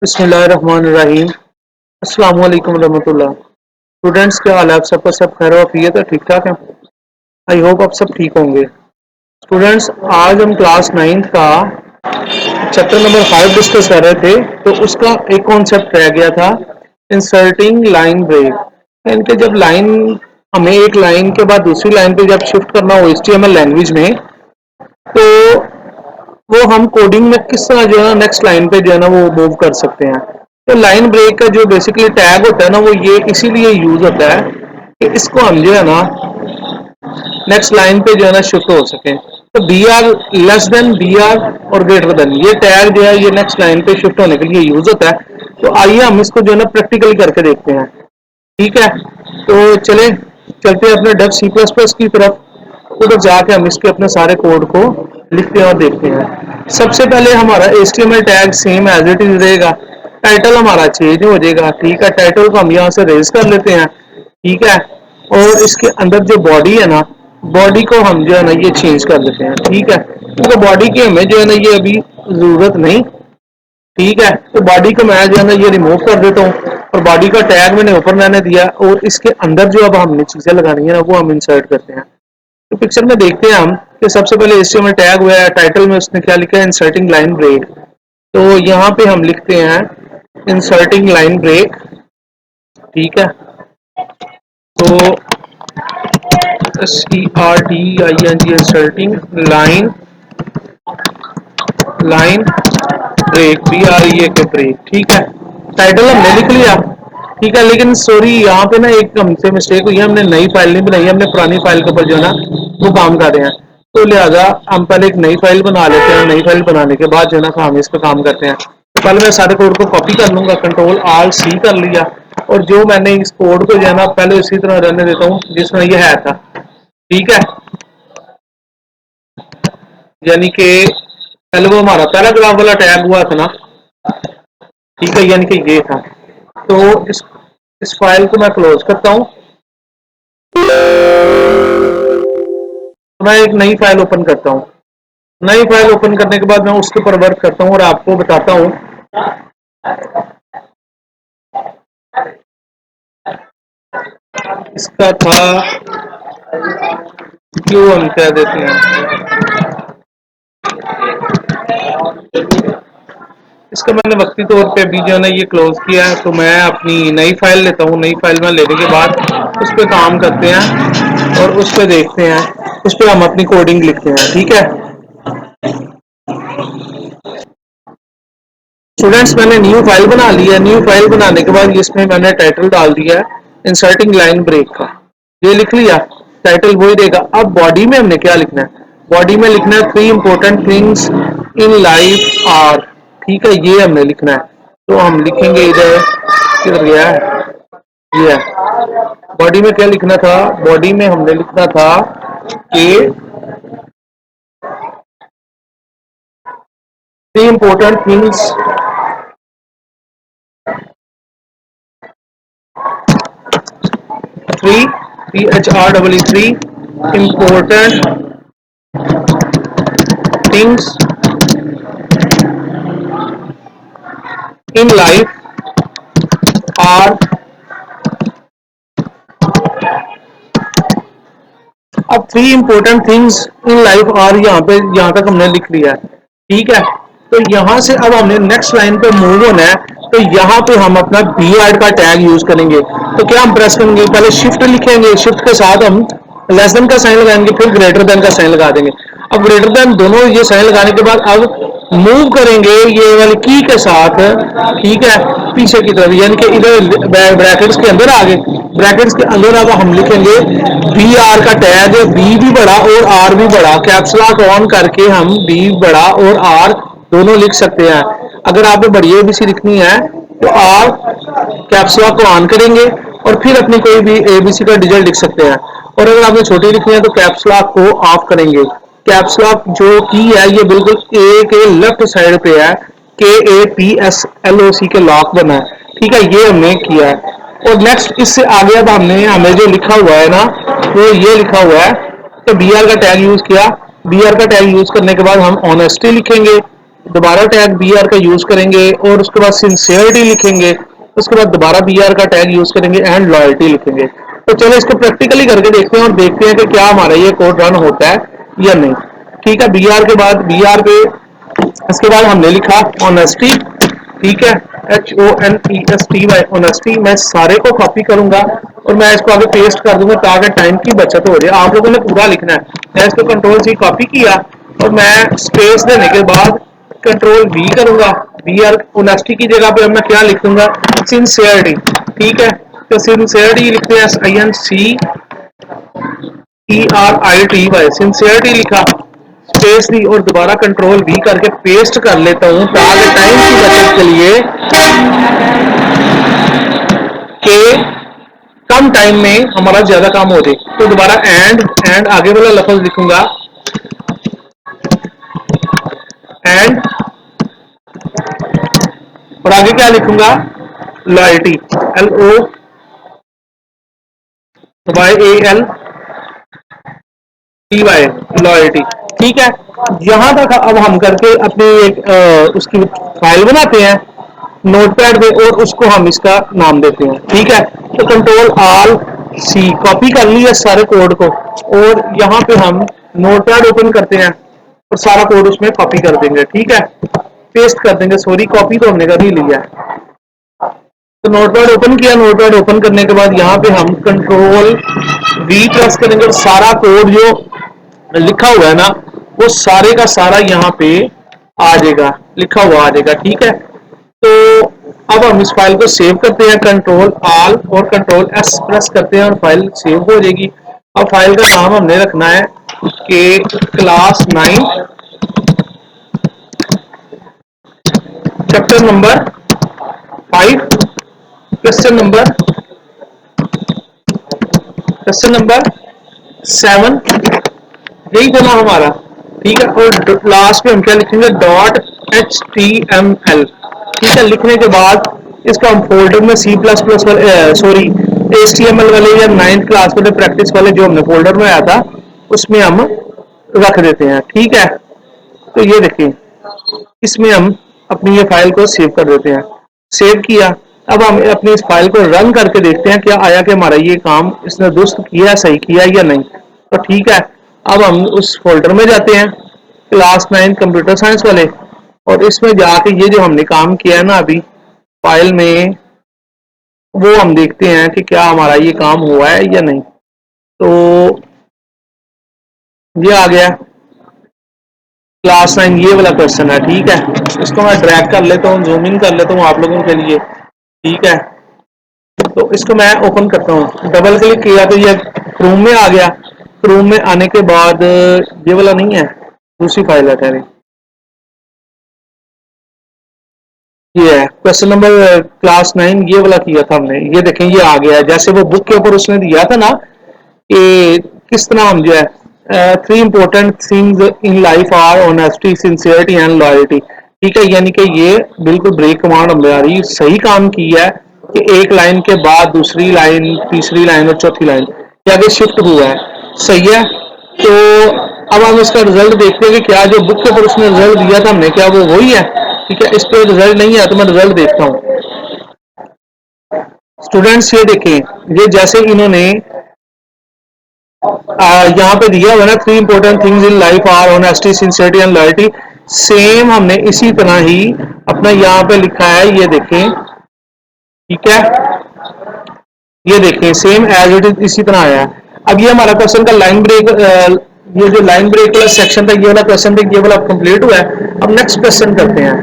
बिस्मिल्लाहिर्रहमानिर्रहीम। अस्सलाम वालेकुम रहमतुल्लाह। स्टूडेंट्स, क्या हाल है? आप सबका सब खैर वाफियत है? ठीक ठाक है? आई होप आप सब ठीक होंगे। स्टूडेंट्स, आज हम क्लास 9th का चैप्टर नंबर 5 डिस्कस कर रहे थे। तो उसका एक कॉन्सेप्ट रह गया था, इंसर्टिंग लाइन ब्रेक। यानी कि जब लाइन हमें एक लाइन के बाद दूसरी लाइन पे जब शिफ्ट करना हो HTML लैंग्वेज में, तो वो हम कोडिंग में किस तरह जो है ना नेक्स्ट लाइन पे जो है ना वो मूव कर सकते हैं। तो लाइन ब्रेक का जो बेसिकली टैग होता है ना, वो ये इसीलिए यूज होता है कि इसको हम जो है ना नेक्स्ट लाइन पे जो है ना शिफ्ट हो सके। तो B R less than, B R और ग्रेटर देन, ये टैग जो है ये नेक्स्ट लाइन पे शिफ्ट होने के लिए यूज होता है। तो आइए हम इसको जो है ना प्रैक्टिकली करके देखते हैं। ठीक है, तो चले चलते हैं अपने डेव C++ की तरफ। उधर जाके हम इसके अपने सारे कोड को लिखते हैं और देखते हैं। सबसे पहले हमारा HTML tag same as it is रहेगा। टाइटल हमारा चेंज हो जाएगा। ठीक है, टाइटल को हम यहाँ से रेज कर लेते हैं। ठीक है, और इसके अंदर जो बॉडी है ना, बॉडी को हम जो है ना ये चेंज कर देते हैं। ठीक है, क्योंकि बॉडी की हमें जो है ना ये अभी जरूरत नहीं। ठीक है, तो बॉडी को मैं जो है ना ये रिमूव कर देता हूँ और बॉडी का टैग मैंने ऊपर मैंने दिया, और इसके अंदर जो अब हमने चीजें लगानी है ना वो हम इंसर्ट करते हैं। तो पिक्चर में देखते हैं हम कि सबसे पहले HTML टैग हुआ है, टाइटल में उसने क्या लिखा है, इंसर्टिंग लाइन ब्रेक। तो यहाँ पे हम लिखते हैं इंसर्टिंग लाइन ब्रेक। ठीक है, तो SERTING, inserting line break, BREAK के ब्रेक। ठीक है, टाइटल हमने लिख लिया। ठीक है, लेकिन सॉरी यहाँ पे ना एक हमसे मिस्टेक हुई है, हमने नई फाइल नहीं बनाई, हमने पुरानी फाइल के ऊपर जो है ना वो काम कर रहे हैं। तो लिहाजा हम पहले एक नई फाइल बना लेते हैं। नई फाइल बनाने के बाद जो है ना हम इस पर काम करते हैं। तो पहले मैं सारे कोड को कॉपी कर लूंगा, Ctrl+Alt+C कर लिया, और जो मैंने इस कोड को जो है ना पहले उसी तरह रहने देता हूँ जिसमें ये है था। ठीक है, यानी कि पहले वो हमारा पैराग्राफ वाला टैग हुआ था ना। ठीक है, यानी कि ये था। तो इस फाइल को मैं क्लोज करता हूँ। मैं एक नई फाइल ओपन करता हूँ। नई फाइल ओपन करने के बाद मैं उसके ऊपर वर्क करता हूँ और आपको बताता हूँ। इसका था क्यों हम कह देते हैं, इसका मैंने वक्ती तौर पे अभी जो है ना ये क्लोज किया है। तो मैं अपनी नई फाइल लेता हूँ। नई फाइल में लेने के बाद उस पर काम करते हैं और उस पर देखते हैं, उस पर हम अपनी कोडिंग लिखते हैं। ठीक है स्टूडेंट्स, मैंने न्यू फाइल बना ली है। न्यू फाइल बनाने के बाद इसमें मैंने टाइटल डाल दिया है इंसर्टिंग लाइन ब्रेक का, ये लिख लिया। टाइटल वही देगा। अब बॉडी में हमने क्या लिखना है, बॉडी में लिखना है 3 important things in life are. ठीक है, ये हमने लिखना है। तो हम लिखेंगे इधर, किधर गया है ये, बॉडी में क्या लिखना था, बॉडी में हमने लिखना था कि 3 important things, 3 THREE, important things in life are। अब 3 important things in life are यहाँ पे, यहाँ तक हमने लिख लिया है। ठीक है, तो यहाँ से अब हमने नेक्स्ट लाइन पे मूव होना है। तो यहाँ पे हम अपना बी आर का टैग यूज करेंगे। तो क्या हम प्रेस करेंगे, पहले शिफ्ट लिखेंगे, शिफ्ट के साथ हम लेस देन का साइन लगाएंगे, फिर ग्रेटर देन का साइन लगा देंगे। अब ग्रेटर देन दोनों ये साइन लगाने के बाद अब मूव करेंगे ये वाली की के साथ। ठीक है, पीछे की तरफ, यानी कि इधर ब्रैकेट्स के अंदर आ गए। ब्रैकेट्स के अंदर अब हम लिखेंगे बी आर का टैग, बी भी बड़ा और आर भी बड़ा। कैप्स लॉक ऑन करके हम बी बड़ा और आर दोनों लिख सकते हैं। अगर आपने बड़ी एबीसी लिखनी है तो आप कैप्स लॉक को ऑन करेंगे और फिर अपनी कोई भी एबीसी का डिजिट लिख सकते हैं। और अगर आपने छोटी लिखनी है तो कैप्स लॉक को ऑफ करेंगे। कैप्स लॉक जो की है ये बिल्कुल ए के लेफ्ट साइड पे है, KAPSLOC के लॉक बना है। ठीक है, ये हमने किया है। और नेक्स्ट इससे आगे अब हमने हमें जो लिखा हुआ है ना वो ये लिखा हुआ है। तो बी आर का टैग यूज किया। बी आर का टैग यूज करने के बाद हम ऑनेस्टी लिखेंगे। दोबारा टैग बी आर का यूज करेंगे और उसके बाद सिंसियरिटी लिखेंगे, उसके बाद दोबारा बी आर का टैग यूज करेंगे एंड लॉयल्टी लिखेंगे। तो चलो इसको प्रैक्टिकली करके देखते हैं और देखते हैं कि क्या हमारा ये कोड रन होता है या नहीं। ठीक है, बी आर के बाद बी आर पे इसके बाद हमने लिखा ऑनेस्टी। ठीक है, H O N E S T Y honesty. मैं सारे को कॉपी करूंगा और मैं इसको आगे पेस्ट कर दूंगा ताकि टाइम की बचत हो जाए। आप लोगों ने पूरा लिखना है। मैं इसको कंट्रोल सी कॉपी किया और मैं स्पेस देने के बाद कंट्रोल वी करूंगा। वी आर ऑनेस्टी की जगह पे अब मैं क्या लिख दूंगा, सिंसियरिटी। ठीक है, तो सिंसियरिटी लिखते हैं, I N C E R I T Y, sincerity लिखा, स्पेस दी और दोबारा कंट्रोल वी करके पेस्ट कर लेता हूं ताकि टाइम की बचत के लिए कि कम टाइम में हमारा ज्यादा काम हो जाए। तो दोबारा एंड आगे वाला लफ्ज लिखूंगा, एंड और आगे क्या लिखूंगा, loyalty, L O Y A L T Y, loyalty. ठीक है, यहां तक अब हम करके अपनी एक उसकी फाइल बनाते हैं नोटपैड पे और उसको हम इसका नाम देते हैं। ठीक है, तो कंट्रोल आल सी कॉपी कर लिया सारे कोड को और यहाँ पे हम नोटपैड ओपन करते हैं और सारा कोड उसमें कॉपी कर देंगे। ठीक है, पेस्ट कर देंगे, सॉरी कॉपी तो हमने कर ही लिया है। तो नोटपैड ओपन किया, नोटपैड ओपन करने के बाद यहाँ पे हम कंट्रोल वी प्रेस करेंगे और सारा कोड जो लिखा हुआ है ना वो सारे का सारा यहाँ पे आ जाएगा, लिखा हुआ आ जाएगा। ठीक है, तो अब हम इस फाइल को सेव करते हैं, कंट्रोल आल और कंट्रोल एस प्रेस करते हैं और फाइल सेव हो जाएगी। अब फाइल का नाम हमने रखना है कि class 9 chapter number 5 question number 7, यही देना हमारा। ठीक है, और लास्ट में हम क्या लिखेंगे, dot H T M L. ठीक है, लिखने के बाद इसको हम फोल्डर में सी प्लस प्लस वाले sorry H T M L वाले या 9th क्लास वाले प्रैक्टिस वाले जो हमने फोल्डर में आया था उसमें हम रख देते हैं। ठीक है, तो ये देखिए इसमें हम अपनी ये फाइल को सेव कर देते हैं। सेव किया, अब हम अपनी इस फाइल को रन करके देखते हैं क्या आया कि हमारा ये काम इसने दुरुस्त किया, सही किया या नहीं। तो ठीक है, अब हम उस फोल्डर में जाते हैं क्लास 9 कंप्यूटर साइंस वाले और इसमें जाके ये जो हमने काम किया है ना अभी फाइल में वो हम देखते हैं कि क्या हमारा ये काम हुआ है या नहीं। तो ये आ गया क्लास 9 ये वाला क्वेश्चन है। ठीक है, इसको मैं ड्रैग कर लेता हूँ, जूम इन कर लेता हूँ आप लोगों के लिए। ठीक है, तो इसको मैं ओपन करता हूँ, डबल क्लिक किया तो ये क्रोम में आ गया। क्रोम में आने के बाद ये वाला नहीं है, दूसरी फाइल है ठहरे, ये है क्वेश्चन नंबर क्लास 9 ये वाला किया था हमने। ये देखें ये आ गया है, जैसे वो बुक के ऊपर उसने दिया था ना कि किस तरह हम जो है 3 important things in life are honesty, sincerity and loyalty. ठीक है, यानी कि ये बिल्कुल ब्रेक कमांड हमारी सही काम की है कि एक लाइन के बाद दूसरी लाइन, तीसरी लाइन और चौथी लाइन ये आगे शिफ्ट हुआ है, सही है। तो अब हम इसका रिजल्ट देखते हैं कि क्या जो बुक के ऊपर उसने रिजल्ट दिया था हमने क्या वो वही है। ठीक है, इस पर रिजल्ट नहीं है तो मैं रिजल्ट देखता हूँ। स्टूडेंट्स ये देखें, ये जैसे इन्होंने यहाँ पे दिया हुआ ना 3 important things in life are honesty, sincerity and loyalty, same हमने इसी तरह ही अपना यहाँ पे लिखा है, ये देखें। ठीक है, ये देखें सेम एज इट इज इसी तरह आया है। अब ये हमारा क्वेश्चन का लाइन ब्रेक, ये जो लाइन ब्रेक वाला सेक्शन था ये वाला क्वेश्चन था, ये वाला कंप्लीट हुआ है। अब नेक्स्ट क्वेश्चन करते हैं।